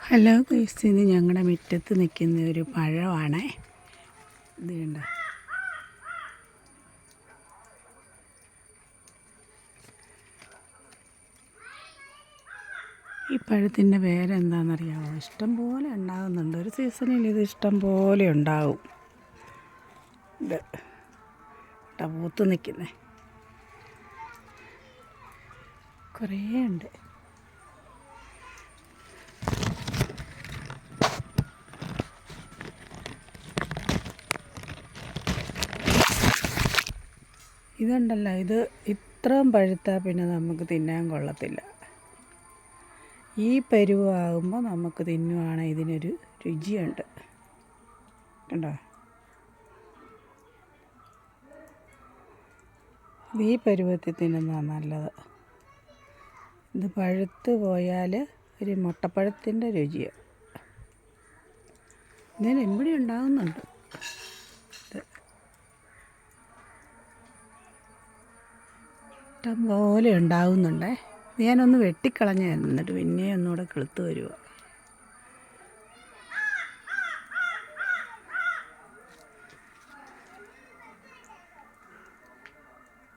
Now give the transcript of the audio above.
Hello guys, ഇത് ഞങ്ങളുടെ മുറ്റത്ത് നിൽക്കുന്ന ഒരു പഴമാണ്. ഇത് കണ്ടോ, ഈ പഴത്തിൻ്റെ പേരെന്താണെന്നറിയാമോ? ഇഷ്ടം പോലെ ഉണ്ടാകുന്നുണ്ട്. ഒരു സീസണിൽ ഇത് ഇഷ്ടം പോലെ ഉണ്ടാവും. ഇത് കേട്ടോ, പൂത്ത് നിൽക്കുന്നേ കുറേ ഉണ്ട്. ഇതുണ്ടല്ലോ, ഇത് ഇത്രയും പഴുത്താൽ പിന്നെ നമുക്ക് തിന്നാൻ കൊള്ളത്തില്ല. ഈ പരുവാകുമ്പോൾ നമുക്ക് തിന്നുവാണെങ്കിൽ ഇതിനൊരു രുചിയുണ്ട്. കണ്ടോ, ഈ പരുവത്തിൽ തിന്നുന്നതാണ് നല്ലത്. ഇത് പഴുത്ത് പോയാൽ ഒരു മുട്ടപ്പഴത്തിൻ്റെ രുചിയാണ്. ഇതിന് എവിടെ ഉണ്ടാകുന്നുണ്ട്. ഇഷ്ടം പോലെ ഉണ്ടാകുന്നുണ്ടേ. ഞാനൊന്ന് വെട്ടിക്കളഞ്ഞായിരുന്നു, എന്നിട്ട് പിന്നെ ഒന്നുകൂടെ കിളുത്ത് വരുക.